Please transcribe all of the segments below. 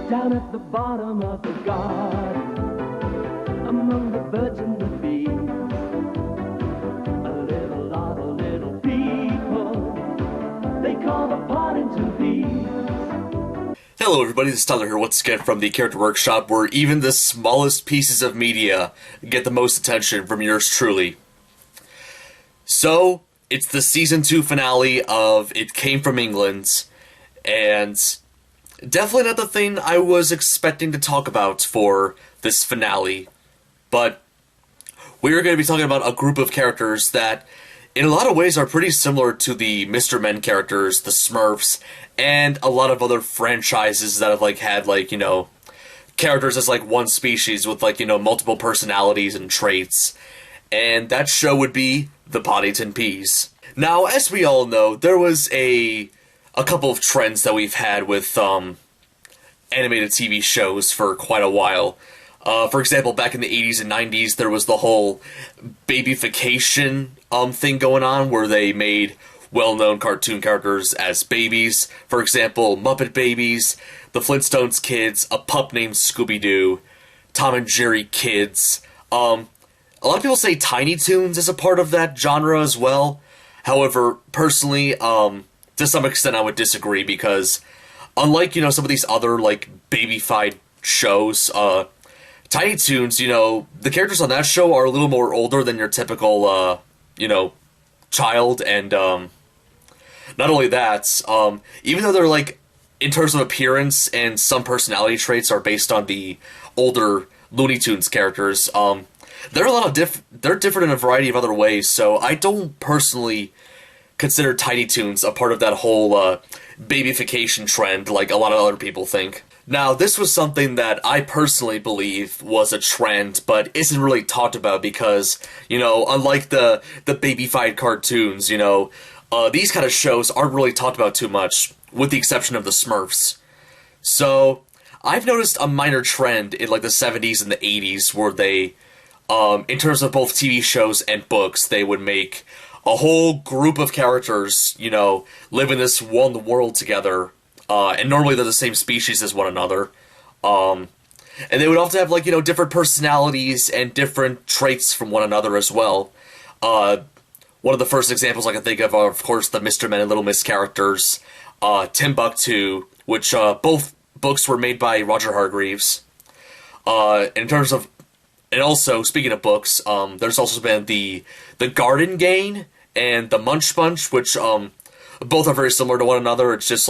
Down at the bottom of the garden, among the birds and the bees, a little lot of little people they call the Poddington Peas. Hello everybody, this is Tyler here once again from the Character Workshop, where even the smallest pieces of media get the most attention from yours truly. So, it's the Season 2 finale of It Came From England, and definitely not the thing I was expecting to talk about for this finale, but we are going to be talking about a group of characters that in a lot of ways are pretty similar to the Mr. Men characters, the Smurfs, and a lot of other franchises that have had characters as one species with multiple personalities and traits. And that show would be the Poddington Peas. Now, as we all know, there was a couple of trends that we've had with animated TV shows for quite a while. For example, back in the 80s and 90s, there was the whole babyfication thing going on, where they made well-known cartoon characters as babies. For example, Muppet Babies, the Flintstones Kids, a pup named Scooby-Doo, Tom and Jerry Kids. A lot of people say Tiny Toons is a part of that genre as well. However, personally, to some extent I would disagree, because unlike, some of these other, babyfied shows, Tiny Toons, the characters on that show are a little more older than your typical, child, and, not only that, even though they're, in terms of appearance and some personality traits are based on the older Looney Tunes characters, they're a lot of they're different in a variety of other ways, so I don't personally consider Tiny Toons a part of that whole, babyfication trend like a lot of other people think. Now, this was something that I personally believe was a trend, but isn't really talked about because, unlike the babyfied cartoons, these kind of shows aren't really talked about too much, with the exception of the Smurfs. So, I've noticed a minor trend in, the 70s and the 80s, where they, in terms of both TV shows and books, they would make a whole group of characters, live in this one world together, and normally they're the same species as one another, and they would often have, different personalities and different traits from one another as well. One of the first examples I can think of are, of course, the Mr. Men and Little Miss characters, Timbuktu, which, both books were made by Roger Hargreaves. In terms of, and also, speaking of books, there's also been the Garden Gang and the Munch Bunch, which, both are very similar to one another. It's just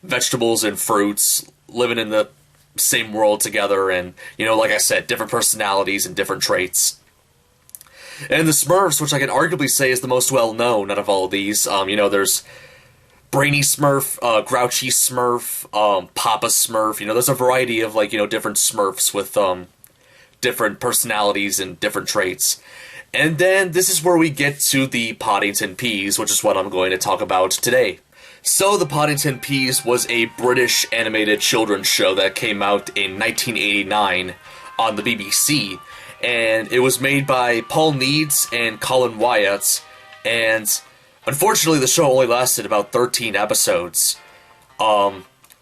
vegetables and fruits living in the same world together, and, like I said, different personalities and different traits. And the Smurfs, which I can arguably say is the most well-known out of all of these, there's Brainy Smurf, Grouchy Smurf, Papa Smurf, there's a variety of, different Smurfs with, different personalities and different traits. And then this is where we get to the Poddington Peas, which is what I'm going to talk about today. So the Poddington Peas was a British animated children's show that came out in 1989 on the BBC, and it was made by Paul Needs and Colin Wyatt, and unfortunately the show only lasted about 13 episodes,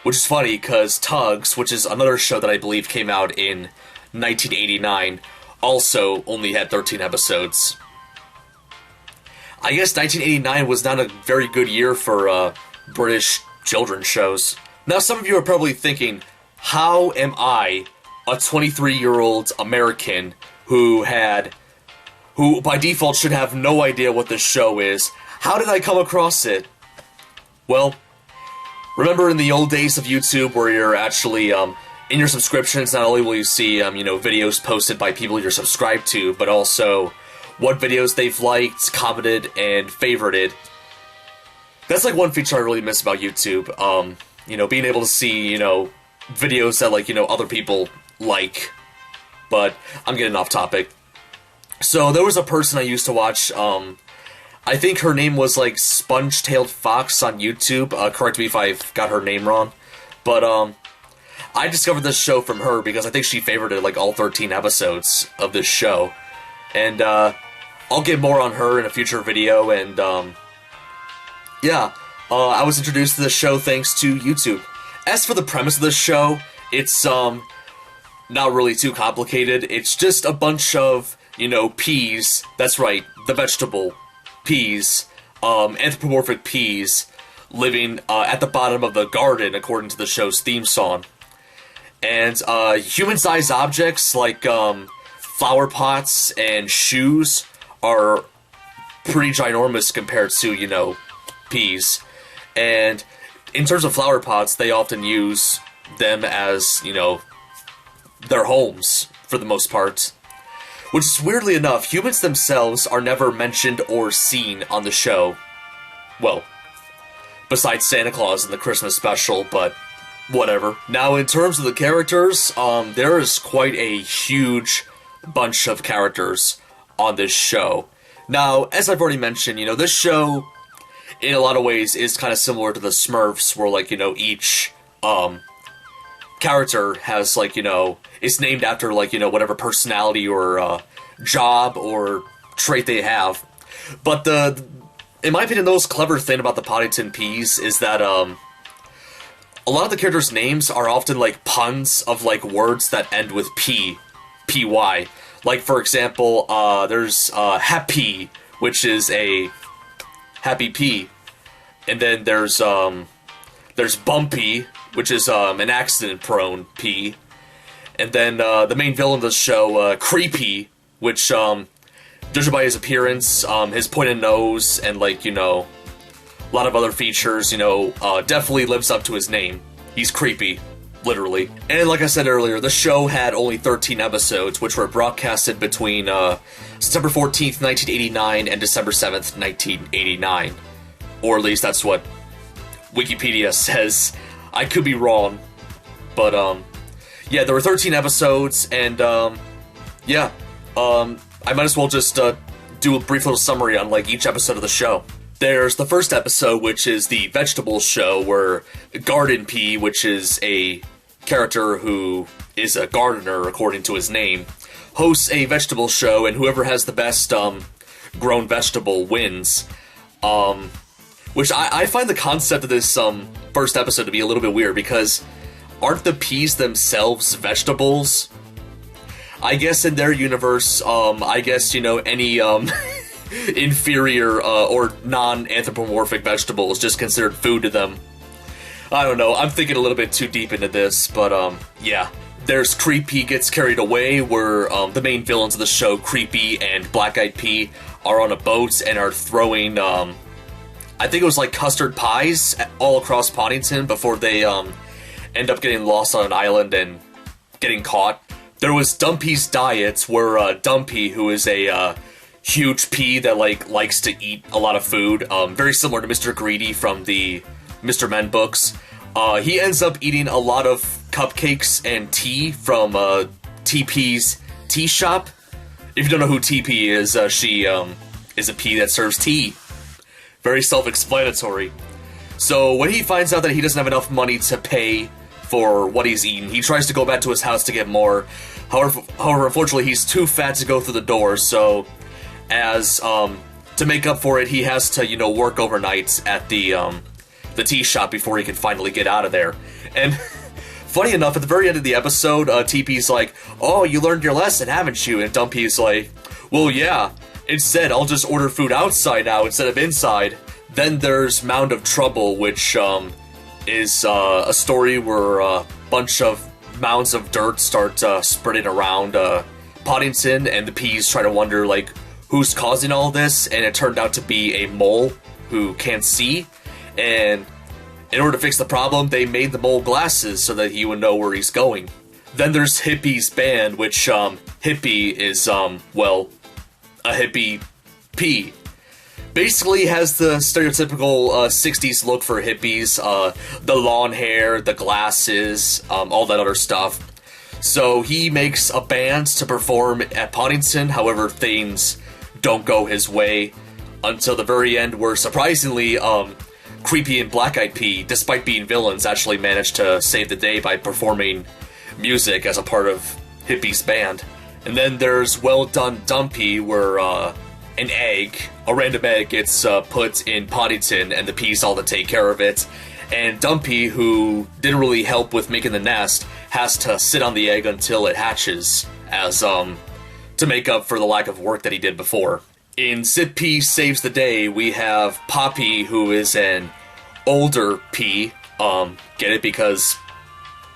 which is funny because Tugs, which is another show that I believe came out in 1989, also only had 13 episodes. I guess 1989 was not a very good year for British children's shows. Now, some of you are probably thinking, how am I, a 23-year-old American who by default should have no idea what this show is, how did I come across it? Well, remember in the old days of YouTube where you're actually, in your subscriptions, not only will you see, videos posted by people you're subscribed to, but also what videos they've liked, commented, and favorited. That's one feature I really miss about YouTube. Being able to see, videos that, other people like. But I'm getting off topic. So there was a person I used to watch, I think her name was, Sponge-Tailed Fox on YouTube. Correct me if I've got her name wrong. But, I discovered this show from her because I think she favorited, all 13 episodes of this show. And, I'll get more on her in a future video, and, I was introduced to the show thanks to YouTube. As for the premise of the show, it's not really too complicated. It's just a bunch of, peas. That's right, the vegetable peas, anthropomorphic peas, living at the bottom of the garden, according to the show's theme song. And human-sized objects like flower pots and shoes are pretty ginormous compared to, peas. And in terms of flower pots, they often use them as, their homes, for the most part. Which is, weirdly enough, humans themselves are never mentioned or seen on the show. Well, besides Santa Claus in the Christmas special, but whatever. Now, in terms of the characters, there is quite a huge bunch of characters on this show. Now, as I've already mentioned, this show, in a lot of ways, is kind of similar to the Smurfs, where, each, character has, is named after, whatever personality or, job or trait they have. But in my opinion, the most clever thing about the Poddington Peas is that, a lot of the characters' names are often, puns of, words that end with P. P-Y. Like, for example, there's, Happy, which is a happy pea. And then there's Bumpy, which is, an accident-prone pea. And then, the main villain of the show, Creepy, which, judging by his appearance, his pointed nose, and, a lot of other features, definitely lives up to his name. He's creepy, literally. And like I said earlier, the show had only 13 episodes, which were broadcasted between, September 14th, 1989 and December 7th, 1989. Or at least that's what Wikipedia says. I could be wrong. But, yeah, there were 13 episodes, and, yeah. I might as well just, do a brief little summary on, each episode of the show. There's the first episode, which is the vegetable show, where Garden Pea, which is a character who is a gardener, according to his name, hosts a vegetable show, and whoever has the best, grown vegetable wins. Which I find the concept of this, first episode to be a little bit weird, because aren't the peas themselves vegetables? I guess in their universe, any, inferior, or non-anthropomorphic vegetable is just considered food to them. I don't know, I'm thinking a little bit too deep into this, but, yeah. There's Creepy Gets Carried Away, where, the main villains of the show, Creepy and Black Eyed Pea, are on a boat and are throwing, I think it was custard pies all across Poddington before they, end up getting lost on an island and getting caught. There was Dumpy's Diets, where, Dumpy, who is a, huge pea that, likes to eat a lot of food, very similar to Mr. Greedy from the Mr. Men books. He ends up eating a lot of cupcakes and tea from, TP's tea shop. If you don't know who TP is, she, is a pea that serves tea. Very self-explanatory. So, when he finds out that he doesn't have enough money to pay for what he's eaten, he tries to go back to his house to get more. However, unfortunately, he's too fat to go through the door, so to make up for it, he has to, work overnight at the tea shop before he can finally get out of there. And funny enough, at the very end of the episode, TP's like, "Oh, you learned your lesson, haven't you?" And Dumpy's like, "Well, yeah. Instead, I'll just order food outside now instead of inside." Then there's Mound of Trouble, which, is, a story where a bunch of mounds of dirt start, spreading around, Poddington, and the peas try to wonder, who's causing all this, and it turned out to be a mole who can't see, and in order to fix the problem, they made the mole glasses so that he would know where he's going. Then there's Hippie's Band, which, hippie is, well, a hippie pea. Basically has the stereotypical, 60s look for hippies, the long hair, the glasses, all that other stuff. So he makes a band to perform at Poddington, however things don't go his way, until the very end where, surprisingly, Creepy and Black Eyed Pea, despite being villains, actually managed to save the day by performing music as a part of Hippie's band. And then there's Well Done Dumpy, where, an egg, a random egg, gets, put in Poddington, and the peas all to take care of it. And Dumpy, who didn't really help with making the nest, has to sit on the egg until it hatches, as, to make up for the lack of work that he did before. In Zip Pea Saves the Day, we have Poppy, who is an older pea. Get it? Because,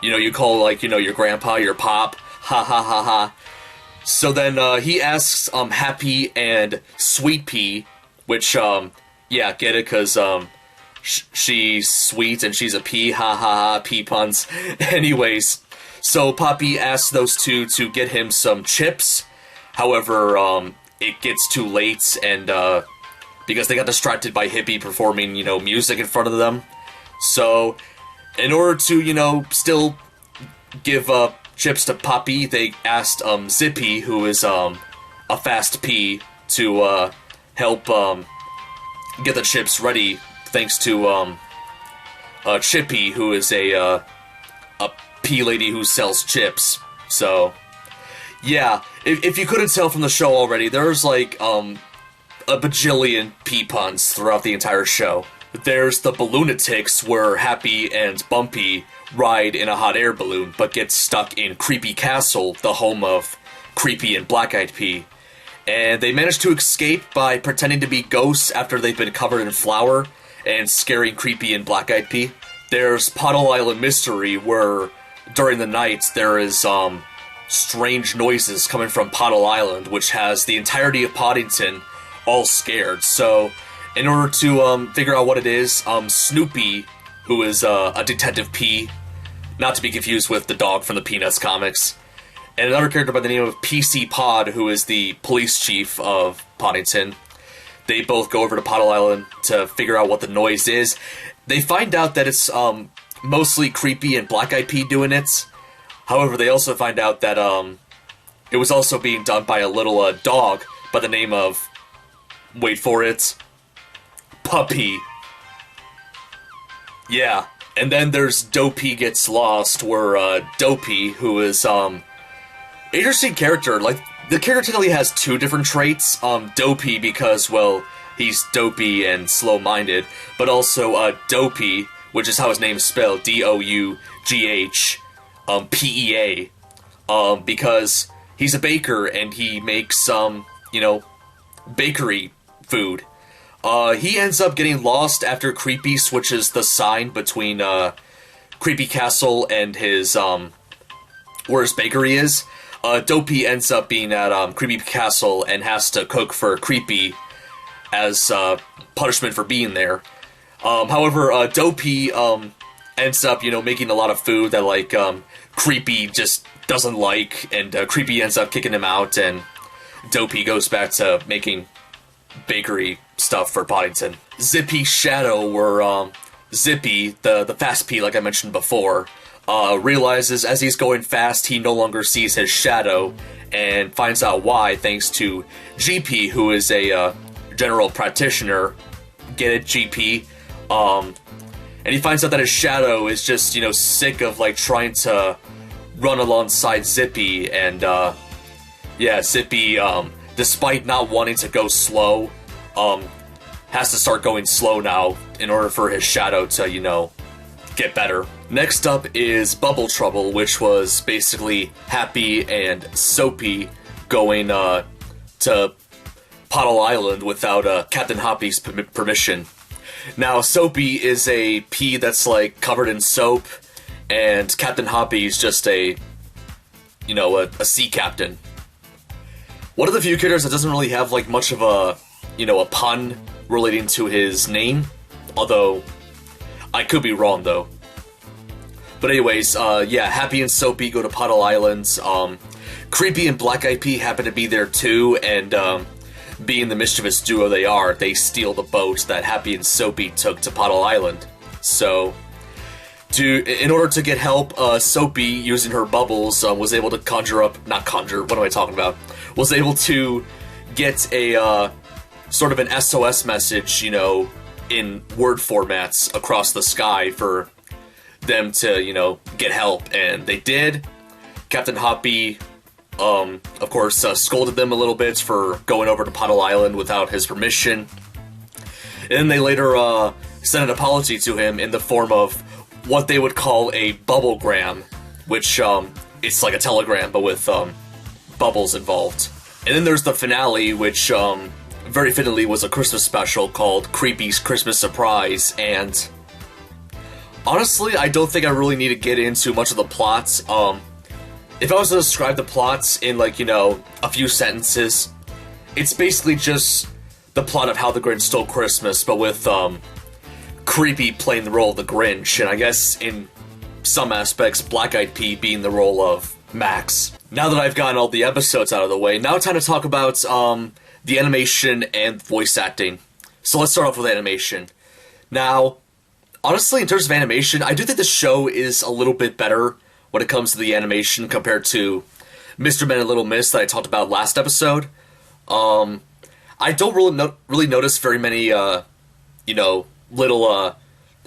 you call, your grandpa your pop. Ha ha ha ha. So then, he asks, Happy and Sweet Pea, which, get it? Because, she's sweet and she's a pea. Ha ha ha. Pea puns. Anyways, so Poppy asks those two to get him some chips. However, it gets too late, and, because they got distracted by Hippie performing, music in front of them. So, in order to, still give, chips to Poppy, they asked, Zippy, who is, a fast pea, to, help, get the chips ready, thanks to, Chippy, who is a pea lady who sells chips. So, yeah, if you couldn't tell from the show already, there's, a bajillion pea puns throughout the entire show. There's the Balloonatics, where Happy and Bumpy ride in a hot air balloon, but get stuck in Creepy Castle, the home of Creepy and Black-Eyed Pea. And they manage to escape by pretending to be ghosts after they've been covered in flour, and scaring Creepy and Black-Eyed Pea. There's Puddle Island Mystery, where during the night there is, strange noises coming from Puddle Island, which has the entirety of Poddington all scared. So, in order to figure out what it is, Snoopy, who is a detective pea, not to be confused with the dog from the Peanuts comics, and another character by the name of PC Pod, who is the police chief of Poddington, they both go over to Puddle Island to figure out what the noise is. They find out that it's mostly Creepy and Black-Eyed Pea doing it. However, they also find out that it was also being done by a little dog by the name of, wait for it, Puppy. Yeah. And then there's Dopey Gets Lost, where Dopey, who is interesting character. The character technically has two different traits. Dopey because, well, he's dopey and slow-minded, but also Dopey, which is how his name is spelled, D-O-U-G-H. P-E-A, because he's a baker and he makes, bakery food. He ends up getting lost after Creepy switches the sign between, Creepy Castle and his, where his bakery is. Dopey ends up being at, Creepy Castle and has to cook for Creepy as, punishment for being there. However, Dopey, ends up, making a lot of food that, Creepy just doesn't like, and Creepy ends up kicking him out, and Dopey goes back to making bakery stuff for Poddington. Zippy Shadow, where Zippy, the fast pea like I mentioned before, realizes as he's going fast he no longer sees his shadow, and finds out why thanks to GP, who is a general practitioner. Get it, GP? And he finds out that his shadow is just, sick of, trying to run alongside Zippy, and, Zippy, despite not wanting to go slow, has to start going slow now in order for his shadow to, get better. Next up is Bubble Trouble, which was basically Happy and Soapy going, to Puddle Island without, Captain Hoppy's permission. Now, Soapy is a pea that's, covered in soap, and Captain Hoppy is just a sea captain. One of the few characters that doesn't really have, much of a pun relating to his name, although I could be wrong, though. But anyways, Happy and Soapy go to Puddle Islands. Creepy and Black-Eyed Pea happen to be there, too, and, being the mischievous duo they are, they steal the boat that Happy and Soapy took to Puddle Island. So, in order to get help, Soapy, using her bubbles, was able to was able to get a, sort of an SOS message, in word formats across the sky for them to, get help, and they did. Captain Hoppy, of course, scolded them a little bit for going over to Puddle Island without his permission. And then they later, sent an apology to him in the form of what they would call a bubblegram, which, it's like a telegram, but with, bubbles involved. And then there's the finale, which, very fittingly was a Christmas special called Creepy's Christmas Surprise, and honestly, I don't think I really need to get into much of the plots. If I was to describe the plots in, like, you know, a few sentences, it's basically just the plot of How the Grinch Stole Christmas, but with, Creepy playing the role of the Grinch, and I guess in some aspects, Black Eyed Pea being the role of Max. Now that I've gotten all the episodes out of the way, now it's time to talk about, the animation and voice acting. So let's start off with animation. Now, honestly, in terms of animation, I do think the show is a little bit better when it comes to the animation compared to Mr. Men and Little Miss that I talked about last episode. I don't really notice very many, you know, little,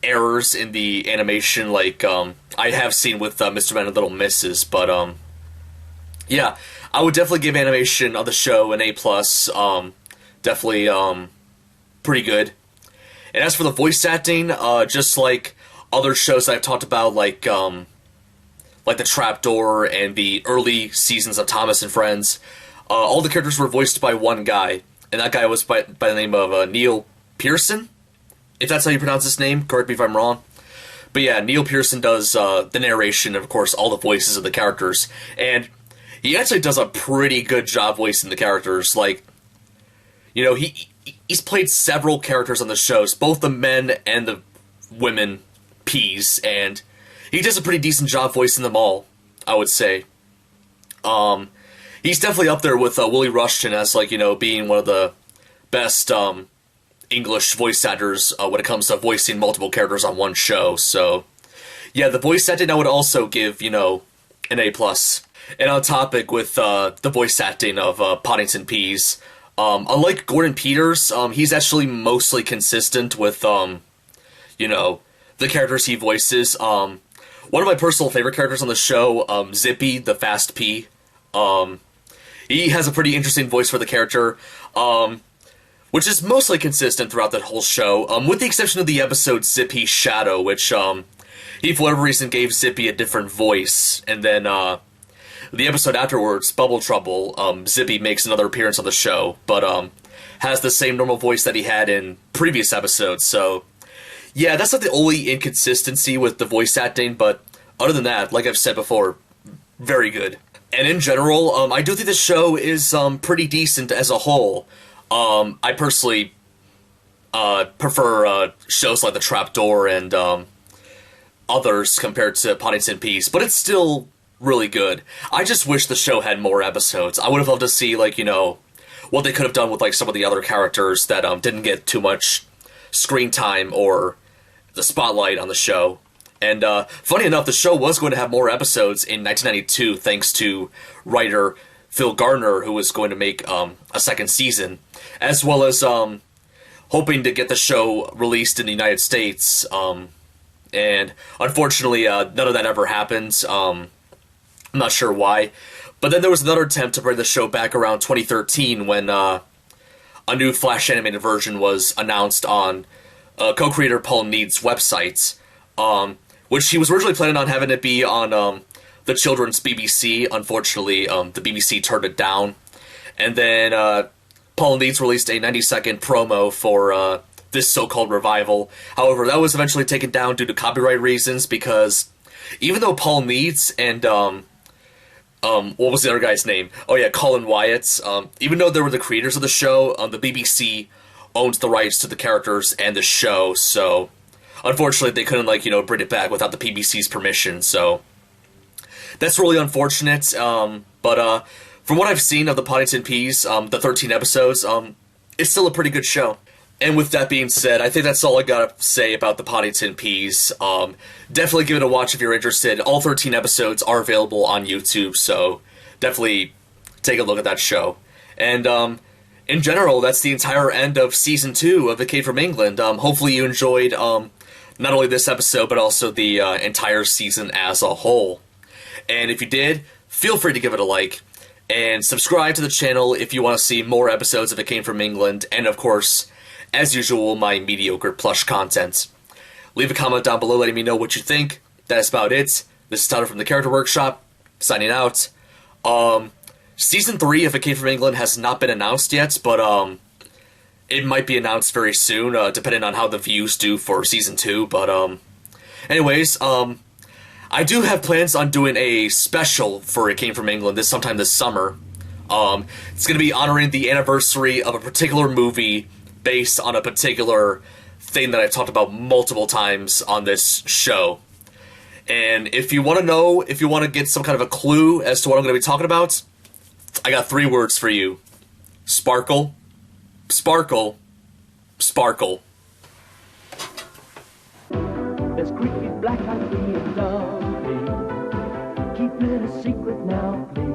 errors in the animation like, I have seen with, Mr. Men and Little Misses, but, yeah, I would definitely give animation on the show an A+, definitely, pretty good. And as for the voice acting, just like other shows that I've talked about, like the Trapdoor and the early seasons of Thomas and Friends, all the characters were voiced by one guy, and that guy was by the name of Neil Pearson, if that's how you pronounce his name. Correct me if I'm wrong. But yeah, Neil Pearson does the narration and, of course, all the voices of the characters, and he actually does a pretty good job voicing the characters. Like, you know, he's played several characters on the shows, both the men and the women Peas, and he does a pretty decent job voicing them all, I would say. He's definitely up there with Willie Rushton as, like, you know, being one of the best English voice actors when it comes to voicing multiple characters on one show. So, yeah, the voice acting I would also give, you know, an A+. And on topic with the voice acting of Poddington Peas, unlike Gordon Peters, he's actually mostly consistent with, you know, the characters he voices. One of my personal favorite characters on the show, Zippy, the Fast Pea, he has a pretty interesting voice for the character, which is mostly consistent throughout the whole show, with the exception of the episode Zippy's Shadow, which, he for whatever reason gave Zippy a different voice, and then, the episode afterwards, Bubble Trouble, Zippy makes another appearance on the show, but, has the same normal voice that he had in previous episodes, so, yeah, that's not the only inconsistency with the voice acting, but other than that, like I've said before, very good. And in general, I do think the show is, pretty decent as a whole. I personally, prefer, shows like The Trapdoor and, others compared to Poddington Peas, but it's still really good. I just wish the show had more episodes. I would have loved to see, like, you know, what they could have done with, like, some of the other characters that, didn't get too much screen time or the spotlight on the show. And, funny enough, the show was going to have more episodes in 1992 thanks to writer Phil Gardner, who was going to make, a second season, as well as, hoping to get the show released in the United States, and unfortunately, none of that ever happened. I'm not sure why. But then there was another attempt to bring the show back around 2013 when a new Flash animated version was announced on co-creator Paul Need's website, which he was originally planning on having it be on the children's BBC. Unfortunately, the BBC turned it down. And then Paul Needs released a 90-second promo for this so-called revival. However, that was eventually taken down due to copyright reasons, because even though Paul Needs and what was the other guy's name? Oh yeah, Colin Wyatt. Even though they were the creators of the show, the BBC owns the rights to the characters and the show, so unfortunately they couldn't, like, you know, bring it back without the BBC's permission, so that's really unfortunate, but from what I've seen of the Poddington Peas, the 13 episodes, it's still a pretty good show. And with that being said, I think that's all I gotta say about the Poddington Peas. Definitely give it a watch if you're interested. All 13 episodes are available on YouTube, so definitely take a look at that show. And in general, that's the entire end of Season 2 of The Kid from England. Hopefully you enjoyed not only this episode, but also the entire season as a whole. And if you did, feel free to give it a like. And subscribe to the channel if you want to see more episodes of It Came From England. And of course, as usual, my mediocre plush content. Leave a comment down below letting me know what you think. That's about it. This is Tyler from the Character Workshop, signing out. Season 3, if it came from England, has not been announced yet, but it might be announced very soon, depending on how the views do for Season 2, but anyways, I do have plans on doing a special for It Came From England sometime this summer. It's going to be honoring the anniversary of a particular movie based on a particular thing that I've talked about multiple times on this show. And if you want to know, if you want to get some kind of a clue as to what I'm going to be talking about, I got 3 words for you. Sparkle, sparkle, sparkle. There's creepy black eyed free and lovely. Keep it a secret now, please.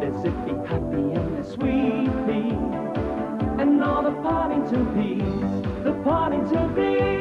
There's zippy, happy, and there's sweet pea. And all the Poddington Peas, the Poddington Peas.